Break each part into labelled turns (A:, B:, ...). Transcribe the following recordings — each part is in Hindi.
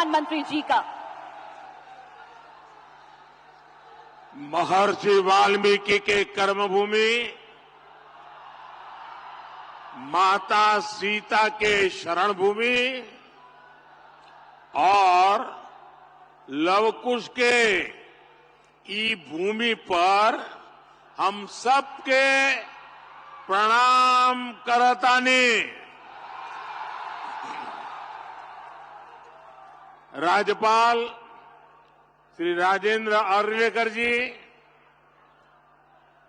A: प्रधानमंत्री जी का।
B: महर्षि वाल्मीकि के कर्मभूमि, माता सीता के शरण भूमि और लवकुश के ई भूमि पर हम सबके प्रणाम करतानी। राज्यपाल श्री राजेंद्र अर्लेकर जी,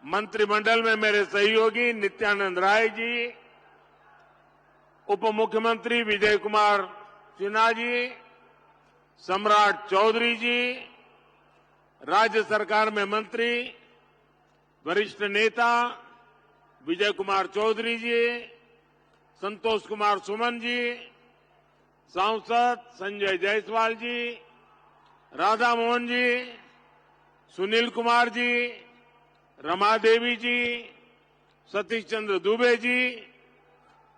B: मंत्रिमंडल में मेरे सहयोगी नित्यानंद राय जी, उप मुख्यमंत्री विजय कुमार सिन्हा जी, सम्राट चौधरी जी, राज्य सरकार में मंत्री वरिष्ठ नेता विजय कुमार चौधरी जी, संतोष कुमार सुमन जी, सांसद संजय जायसवाल जी, राधा मोहन जी, सुनील कुमार जी, रमा देवी जी, सतीश चंद्र दुबे जी,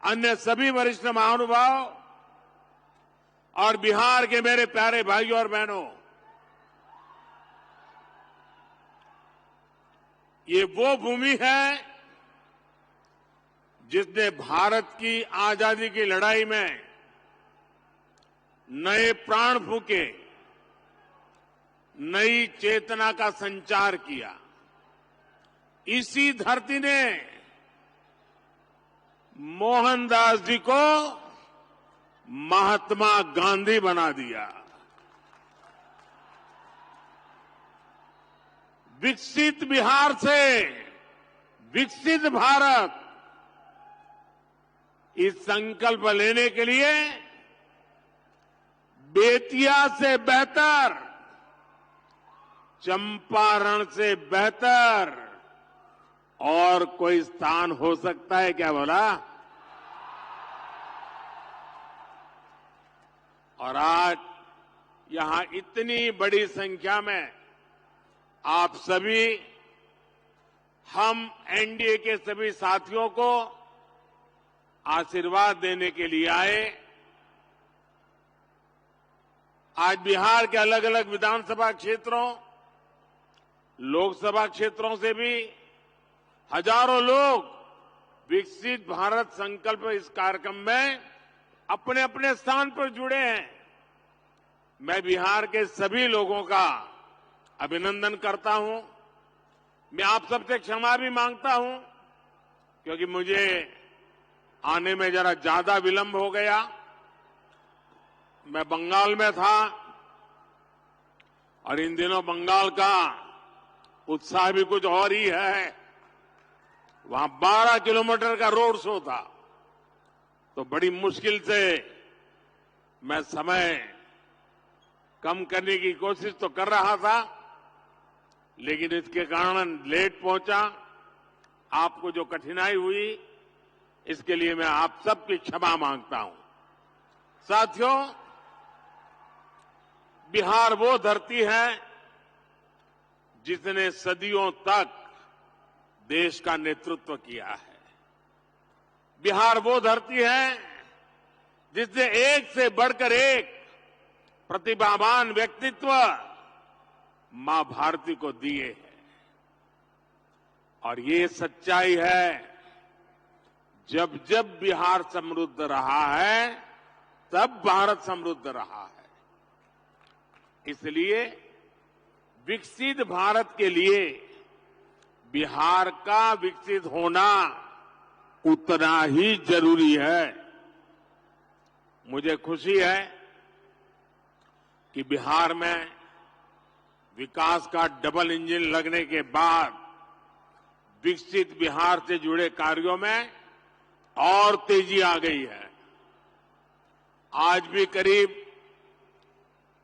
B: अन्य सभी वरिष्ठ महानुभाव और बिहार के मेरे प्यारे भाइयों और बहनों, ये वो भूमि है जिसने भारत की आजादी की लड़ाई में नए प्राण फूंके, नई चेतना का संचार किया। इसी धरती ने मोहनदास जी को महात्मा गांधी बना दिया। विकसित बिहार से विकसित भारत, इस संकल्प लेने के लिए बेतिया से बेहतर, चंपारण से बेहतर और कोई स्थान हो सकता है क्या बोला? और आज यहां इतनी बड़ी संख्या में आप सभी, हम एनडीए के सभी साथियों को आशीर्वाद देने के लिए आए। आज बिहार के अलग अलग विधानसभा क्षेत्रों, लोकसभा क्षेत्रों से भी हजारों लोग विकसित भारत संकल्प इस कार्यक्रम में अपने अपने स्थान पर जुड़े हैं। मैं बिहार के सभी लोगों का अभिनंदन करता हूं। मैं आप सबसे क्षमा भी मांगता हूं क्योंकि मुझे आने में जरा ज्यादा विलंब हो गया। मैं बंगाल में था और इन दिनों बंगाल का उत्साह भी कुछ और ही है। वहां 12 किलोमीटर का रोड शो था, तो बड़ी मुश्किल से मैं समय कम करने की कोशिश तो कर रहा था, लेकिन इसके कारण लेट पहुंचा। आपको जो कठिनाई हुई, इसके लिए मैं आप सबकी क्षमा मांगता हूं। साथियों, बिहार वो धरती है जिसने सदियों तक देश का नेतृत्व किया है। बिहार वो धरती है जिसने एक से बढ़कर एक प्रतिभावान व्यक्तित्व मां भारती को दिए हैं। और ये सच्चाई है, जब जब बिहार समृद्ध रहा है, तब भारत समृद्ध रहा है। इसलिए विकसित भारत के लिए बिहार का विकसित होना उतना ही जरूरी है। मुझे खुशी है कि बिहार में विकास का डबल इंजन लगने के बाद विकसित बिहार से जुड़े कार्यों में और तेजी आ गई है। आज भी करीब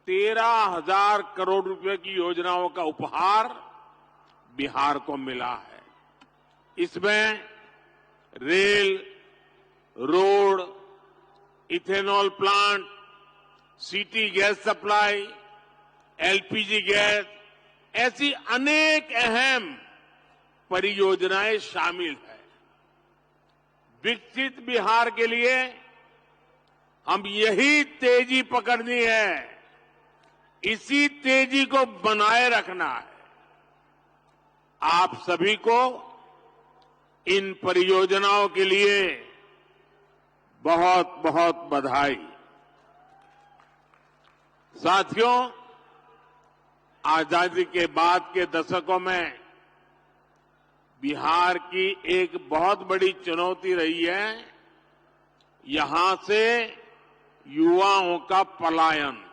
B: 13,000 करोड़ रुपए की योजनाओं का उपहार बिहार को मिला है। इसमें rail, road, ethanol plant, city gas supply, LPG gas, ऐसी अनेक अहम परियोजनाएं शामिल है। विकसित बिहार के लिए हम यही तेजी पकड़नी है इसी तेजी को बनाए रखना है। आप सभी को इन परियोजनाओं के लिए बहुत बहुत बधाई। साथियों, आजादी के बाद के दशकों में बिहार की एक बहुत बड़ी चुनौती रही है यहां से युवाओं का पलायन।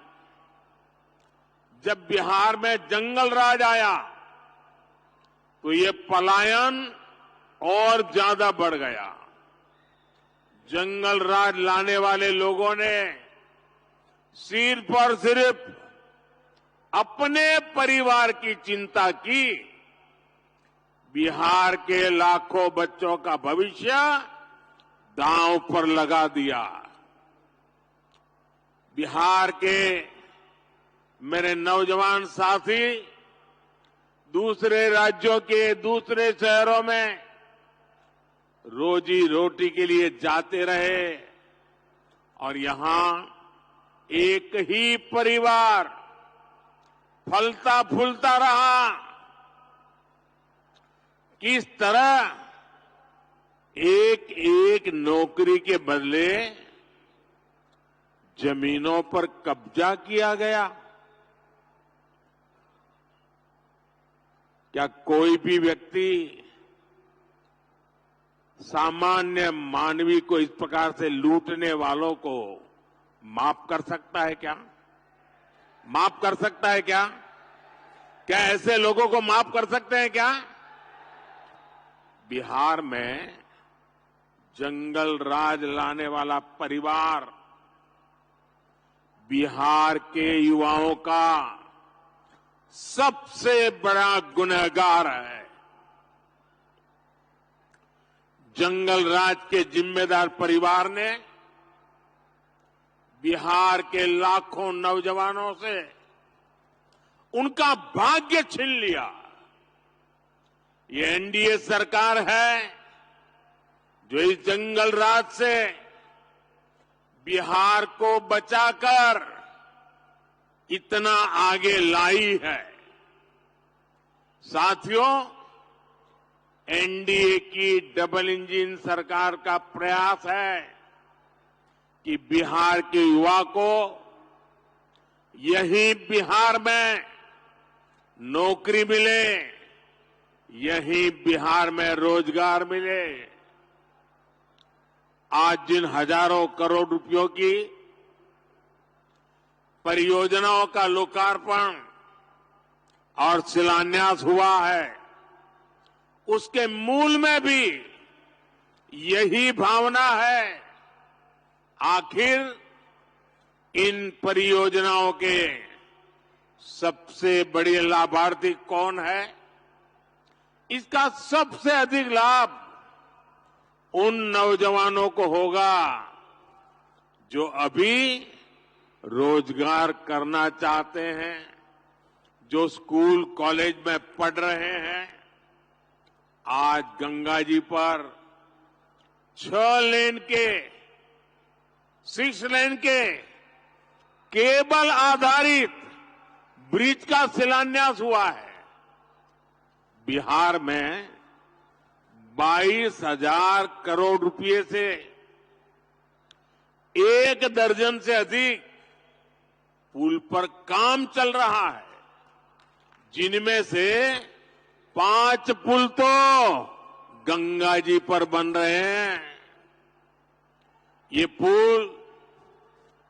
B: जब बिहार में जंगल राज आया तो ये पलायन और ज्यादा बढ़ गया। जंगल राज लाने वाले लोगों ने सिर्फ और सिर्फ अपने परिवार की चिंता की, बिहार के लाखों बच्चों का भविष्य दांव पर लगा दिया। बिहार के मेरे नौजवान साथी दूसरे राज्यों के दूसरे शहरों में रोजी रोटी के लिए जाते रहे और यहां एक ही परिवार फलता फूलता रहा। किस तरह एक एक नौकरी के बदले जमीनों पर कब्जा किया गया। क्या कोई भी व्यक्ति सामान्य मानवी को इस प्रकार से लूटने वालों को माफ कर सकता है क्या? माफ कर सकता है क्या? क्या ऐसे लोगों को माफ कर सकते हैं क्या? बिहार में जंगल राज लाने वाला परिवार बिहार के युवाओं का सबसे बड़ा गुनहगार है। जंगल राज के जिम्मेदार परिवार ने बिहार के लाखों नौजवानों से उनका भाग्य छीन लिया। ये एनडीए सरकार है जो इस जंगल राज से बिहार को बचाकर इतना आगे लाई है। साथियों, एनडीए की डबल इंजन सरकार का प्रयास है कि बिहार के युवा को यही बिहार में नौकरी मिले, यही बिहार में रोजगार मिले। आज जिन हजारों करोड़ रुपयों की परियोजनाओं का लोकार्पण और शिलान्यास हुआ है, उसके मूल में भी यही भावना है। आखिर इन परियोजनाओं के सबसे बड़े लाभार्थी कौन है? इसका सबसे अधिक लाभ उन नौजवानों को होगा जो अभी रोजगार करना चाहते हैं, जो स्कूल कॉलेज में पढ़ रहे हैं। आज गंगा जी पर 6 लेन के 6 लेन के केबल आधारित ब्रिज का शिलान्यास हुआ है। बिहार में 22,000 करोड़ रुपए से 1 दर्जन से अधिक पुल पर काम चल रहा है, जिनमें से 5 पुल तो गंगा जी पर बन रहे हैं। ये पुल,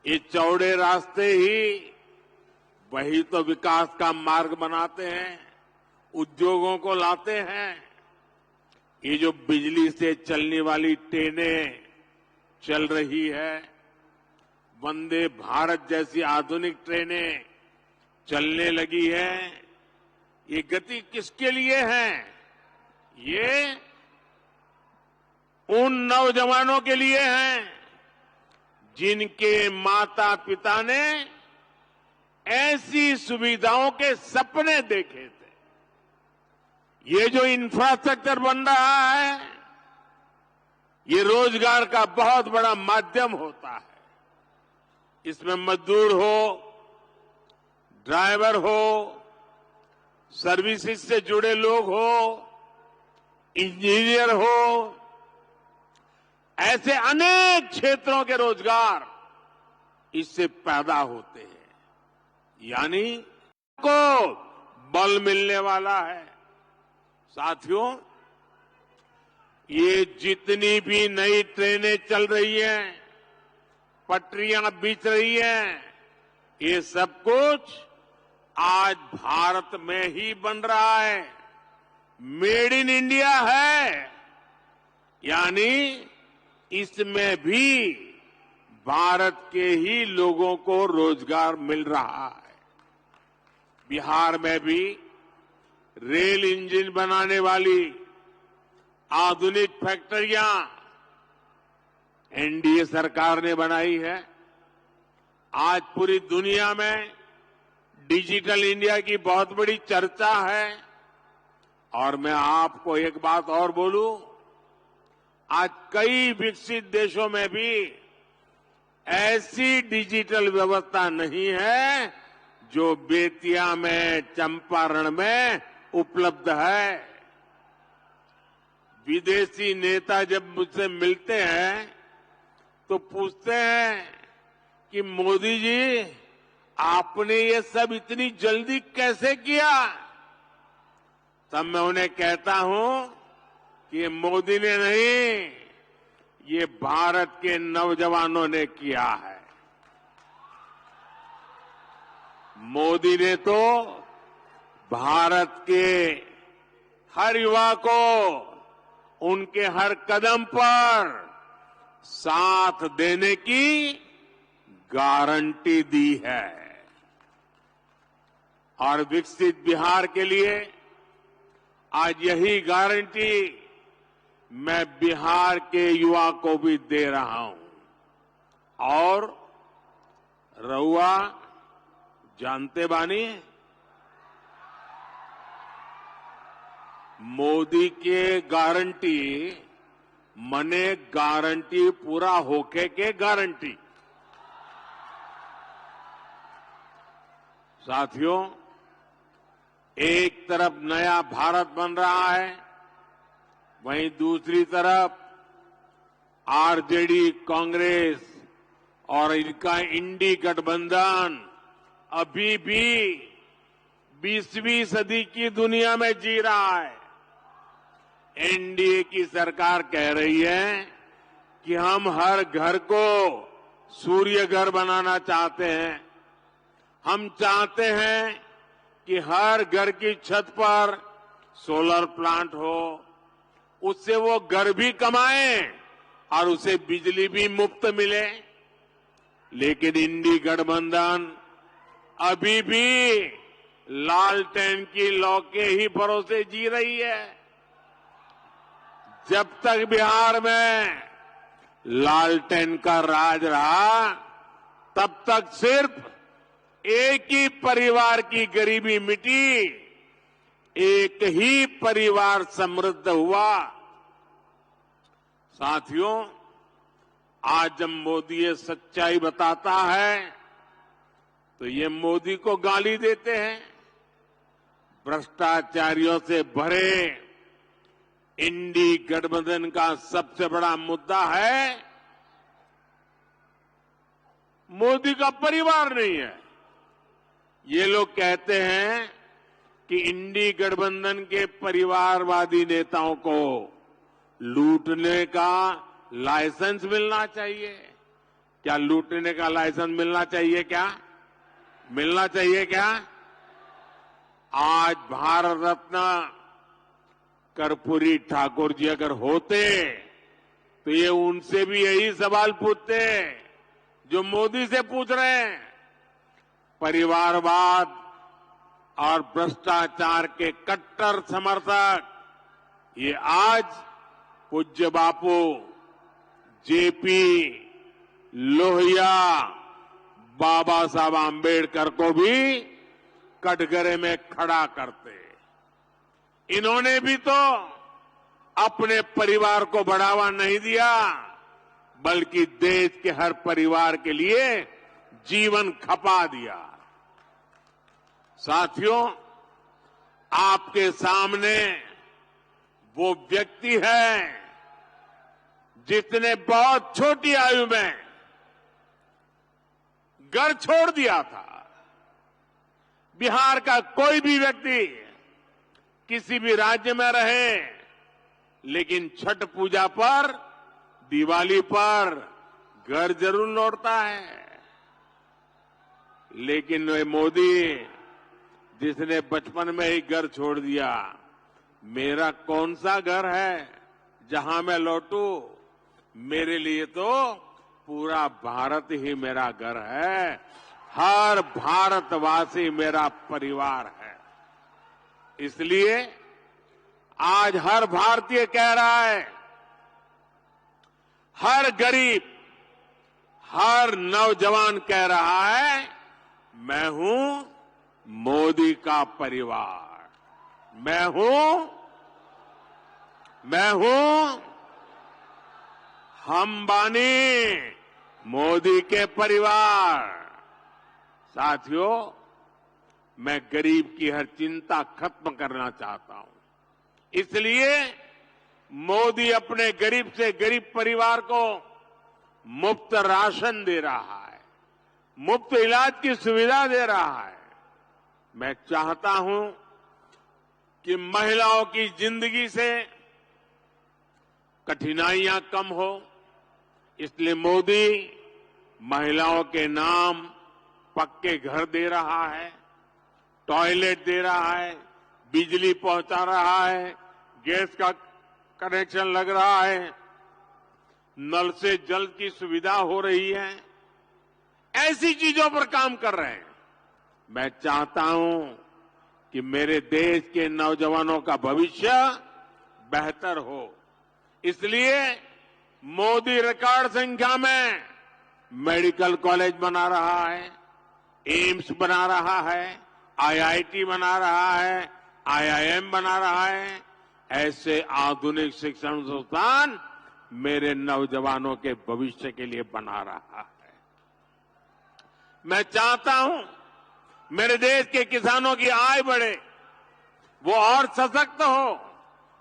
B: ये चौड़े रास्ते ही वही तो विकास का मार्ग बनाते हैं, उद्योगों को लाते हैं। ये जो बिजली से चलने वाली ट्रेनें चल रही है, वंदे भारत जैसी आधुनिक ट्रेनें चलने लगी है, ये गति किसके लिए है? ये उन नौजवानों के लिए है जिनके माता पिता ने ऐसी सुविधाओं के सपने देखे थे। ये जो इंफ्रास्ट्रक्चर बन रहा है, ये रोजगार का बहुत बड़ा माध्यम होता है। इसमें मजदूर हो, ड्राइवर हो, सर्विसेज से जुड़े लोग हो, इंजीनियर हो, ऐसे अनेक क्षेत्रों के रोजगार इससे पैदा होते हैं, यानी को बल मिलने वाला है। साथियों, ये जितनी भी नई ट्रेनें चल रही हैं, पटरियां बिछ रही हैं, ये सब कुछ आज भारत में ही बन रहा है। मेड इन इंडिया है, यानी इसमें भी भारत के ही लोगों को रोजगार मिल रहा है। बिहार में भी रेल इंजन बनाने वाली आधुनिक फैक्ट्रियां एनडीए सरकार ने बनाई है। आज पूरी दुनिया में डिजिटल इंडिया की बहुत बड़ी चर्चा है। और मैं आपको एक बात और बोलूं, आज कई विकसित देशों में भी ऐसी डिजिटल व्यवस्था नहीं है जो बेतिया में, चंपारण में उपलब्ध है। विदेशी नेता जब मुझसे मिलते हैं तो पूछते हैं कि मोदी जी, आपने ये सब इतनी जल्दी कैसे किया? तब मैं उन्हें कहता हूं कि ये मोदी ने नहीं, ये भारत के नौजवानों ने किया है। मोदी ने तो भारत के हर युवा को उनके हर कदम पर साथ देने की गारंटी दी है। और विकसित बिहार के लिए आज यही गारंटी मैं बिहार के युवा को भी दे रहा हूं। और रउआ जानते बानी, मोदी के गारंटी मने गारंटी पूरा होके के गारंटी। साथियों, एक तरफ नया भारत बन रहा है, वहीं दूसरी तरफ आरजेडी, कांग्रेस और इनका इंडी गठबंधन अभी भी 20वीं सदी की दुनिया में जी रहा है। एनडीए की सरकार कह रही है कि हम हर घर को सूर्य घर बनाना चाहते हैं। हम चाहते हैं कि हर घर की छत पर सोलर प्लांट हो, उससे वो घर भी कमाएं और उसे बिजली भी मुफ्त मिले। लेकिन इंडी गठबंधन अभी भी लालटेन की लौ के ही भरोसे जी रही है। जब तक बिहार में लालटेन का राज रहा, तब तक सिर्फ एक ही परिवार की गरीबी मिटी, एक ही परिवार समृद्ध हुआ। साथियों, आज जब मोदी ये सच्चाई बताता है तो ये मोदी को गाली देते हैं। भ्रष्टाचारियों से भरे इंडी गठबंधन का सबसे बड़ा मुद्दा है मोदी का परिवार नहीं है। ये लोग कहते हैं कि इंडी गठबंधन के परिवारवादी नेताओं को लूटने का लाइसेंस मिलना चाहिए। क्या लूटने का लाइसेंस मिलना चाहिए? क्या मिलना चाहिए? क्या आज भारत रत्न कर्पूरी ठाकुर जी अगर होते तो ये उनसे भी यही सवाल पूछते जो मोदी से पूछ रहे हैं। परिवारवाद और भ्रष्टाचार के कट्टर समर्थक ये आज पूज्य बापू जेपी लोहिया, बाबा साहब आम्बेडकर को भी कटघरे में खड़ा करते। इन्होंने भी तो अपने परिवार को बढ़ावा नहीं दिया, बल्कि देश के हर परिवार के लिए जीवन खपा दिया। साथियों, आपके सामने वो व्यक्ति है जिसने बहुत छोटी आयु में घर छोड़ दिया था। बिहार का कोई भी व्यक्ति किसी भी राज्य में रहे, लेकिन छठ पूजा पर, दिवाली पर घर जरूर लौटता है। लेकिन वे मोदी जिसने बचपन में ही घर छोड़ दिया, मेरा कौन सा घर है जहां मैं लौटूं? मेरे लिए तो पूरा भारत ही मेरा घर है। हर भारतवासी मेरा परिवार है। इसलिए आज हर भारतीय कह रहा है, हर गरीब, हर नौजवान कह रहा है, मैं हूं मोदी का परिवार। मैं हूं अंबानी मोदी के परिवार। साथियों, मैं गरीब की हर चिंता खत्म करना चाहता हूं। इसलिए मोदी अपने गरीब से गरीब परिवार को मुफ्त राशन दे रहा है, मुफ्त इलाज की सुविधा दे रहा है। मैं चाहता हूं कि महिलाओं की जिंदगी से कठिनाइयां कम हो, इसलिए मोदी महिलाओं के नाम पक्के घर दे रहा है, टॉयलेट दे रहा है, बिजली पहुंचा रहा है, गैस का कनेक्शन लग रहा है, नल से जल की सुविधा हो रही है। ऐसी चीजों पर काम कर रहे हैं। मैं चाहता हूं कि मेरे देश के नौजवानों का भविष्य बेहतर हो। इसलिए मोदी रिकॉर्ड संख्या में मेडिकल कॉलेज बना रहा है, एम्स बना रहा है, आईआईटी बना रहा है, आईआईएम बना रहा है। ऐसे आधुनिक शिक्षण संस्थान मेरे नौजवानों के भविष्य के लिए बना रहा है। मैं चाहता हूं मेरे देश के किसानों की आय बढ़े, वो और सशक्त हो।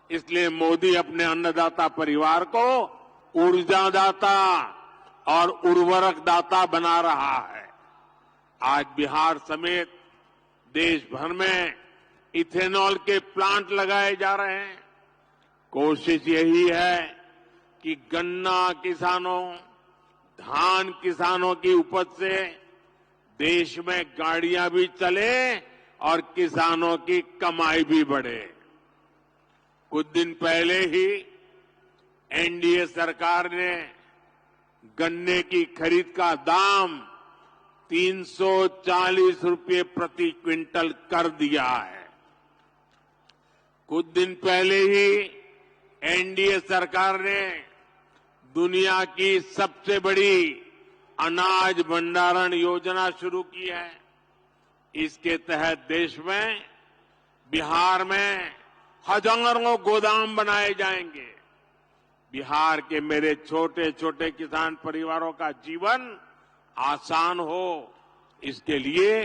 B: इसलिए मोदी अपने अन्नदाता परिवार को ऊर्जादाता और उर्वरक दाता बना रहा है। आज बिहार समेत देश भर में इथेनॉल के प्लांट लगाए जा रहे हैं। कोशिश यही है कि गन्ना किसानों, धान किसानों की उपज से देश में गाड़ियां भी चले और किसानों की कमाई भी बढ़े। कुछ दिन पहले ही एनडीए सरकार ने गन्ने की खरीद का दाम 340 रुपये प्रति क्विंटल कर दिया है। कुछ दिन पहले ही एनडीए सरकार ने दुनिया की सबसे बड़ी अनाज भंडारण योजना शुरू की है। इसके तहत देश में, बिहार में हजारों गोदाम बनाए जाएंगे। बिहार के मेरे छोटे छोटे किसान परिवारों का जीवन आसान हो, इसके लिए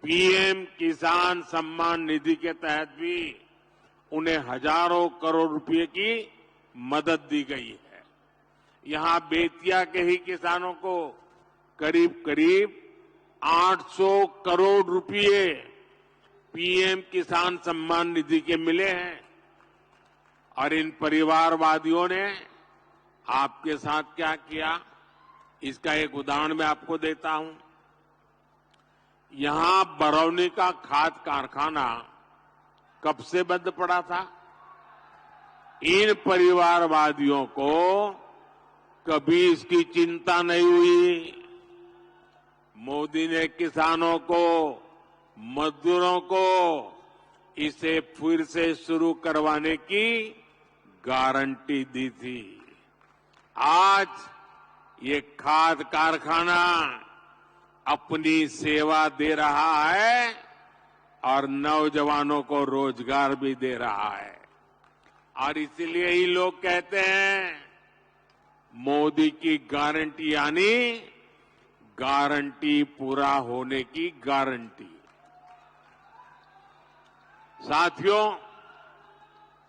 B: पीएम किसान सम्मान निधि के तहत भी उन्हें हजारों करोड़ रुपए की मदद दी गई है। यहां बेतिया के ही किसानों को करीब करीब 800 करोड़ रुपए पीएम किसान सम्मान निधि के मिले हैं। और इन परिवारवादियों ने आपके साथ क्या किया, इसका एक उदाहरण मैं आपको देता हूं। यहां बरौनी का खाद कारखाना कब से बंद पड़ा था? इन परिवारवादियों को कभी इसकी चिंता नहीं हुई। मोदी ने किसानों को, मजदूरों को इसे फिर से शुरू करवाने की गारंटी दी थी। आज ये खाद कारखाना अपनी सेवा दे रहा है और नौजवानों को रोजगार भी दे रहा है। और इसीलिए ही लोग कहते हैं मोदी की गारंटी यानी गारंटी पूरा होने की गारंटी। साथियों,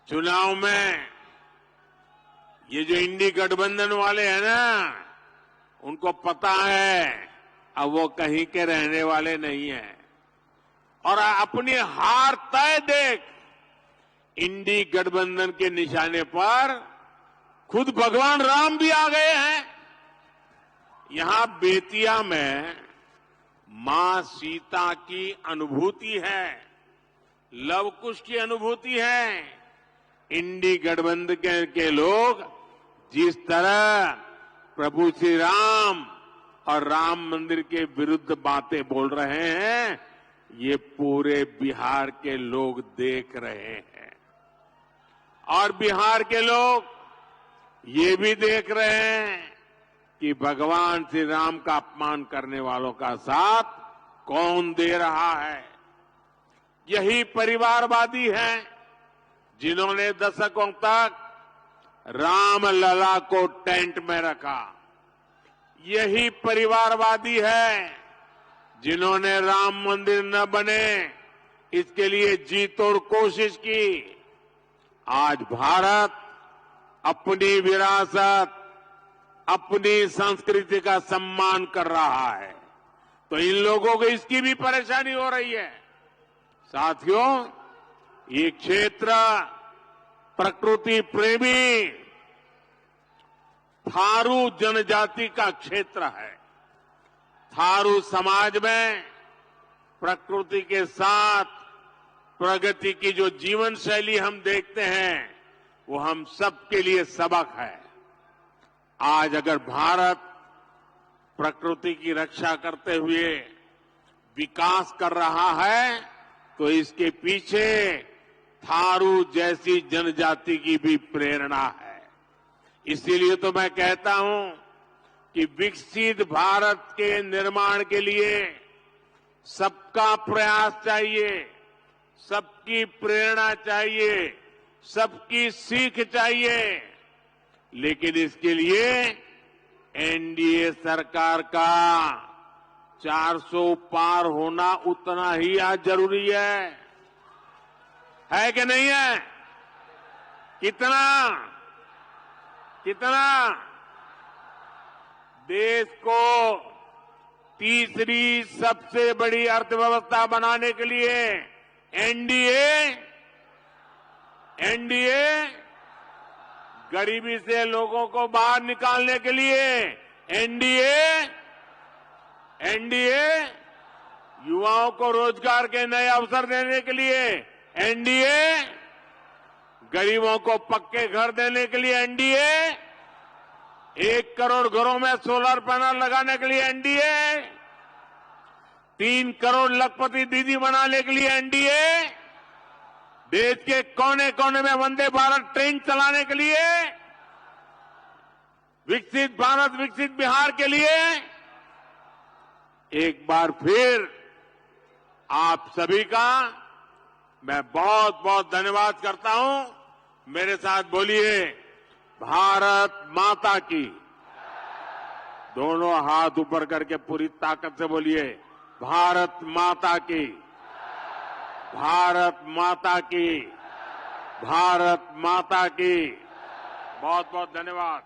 B: चुनाव में ये जो इंडी गठबंधन वाले हैं ना, उनको पता है अब वो कहीं के रहने वाले नहीं हैं और अपनी हार तय देख इंडी गठबंधन के निशाने पर खुद भगवान राम भी आ गए हैं। यहां बेतिया में मां सीता की अनुभूति है, लव कुश की अनुभूति है। इंडी गठबंधन के लोग जिस तरह प्रभु श्री राम और राम मंदिर के विरुद्ध बातें बोल रहे हैं, ये पूरे बिहार के लोग देख रहे हैं और बिहार के लोग ये भी देख रहे हैं कि भगवान श्री राम का अपमान करने वालों का साथ कौन दे रहा है। यही परिवारवादी हैं जिन्होंने दशकों तक रामलला को टेंट में रखा। यही परिवारवादी है जिन्होंने राम मंदिर न बने इसके लिए जी तोड़ कोशिश की। आज भारत अपनी विरासत, अपनी संस्कृति का सम्मान कर रहा है, तो इन लोगों को इसकी भी परेशानी हो रही है। साथियों, ये क्षेत्र प्रकृति प्रेमी थारू जनजाति का क्षेत्र है। थारू समाज में प्रकृति के साथ प्रगति की जो जीवन शैली हम देखते हैं, वो हम सबके लिए सबक है। आज अगर भारत प्रकृति की रक्षा करते हुए विकास कर रहा है, तो इसके पीछे थारू जैसी जनजाति की भी प्रेरणा है। इसीलिए तो मैं कहता हूं कि विकसित भारत के निर्माण के लिए सबका प्रयास चाहिए, सबकी प्रेरणा चाहिए, सबकी सीख चाहिए। लेकिन इसके लिए एनडीए सरकार का 400 पार होना उतना ही आज जरूरी है कि नहीं है? कितना देश को तीसरी सबसे बड़ी अर्थव्यवस्था बनाने के लिए एनडीए गरीबी से लोगों को बाहर निकालने के लिए एनडीए युवाओं को रोजगार के नए अवसर देने के लिए एनडीए गरीबों को पक्के घर देने के लिए एनडीए 1 करोड़ घरों में सोलर पैनल लगाने के लिए एनडीए 3 करोड़ लखपति दीदी बनाने के लिए एनडीए देश के कोने कोने में वंदे भारत ट्रेन चलाने के लिए विकसित भारत विकसित बिहार के लिए एक बार फिर आप सभी का मैं बहुत बहुत धन्यवाद करता हूं। मेरे साथ बोलिए, भारत माता की। दोनों हाथ ऊपर करके पूरी ताकत से बोलिए, भारत माता की, भारत माता की, भारत माता की। बहुत बहुत धन्यवाद।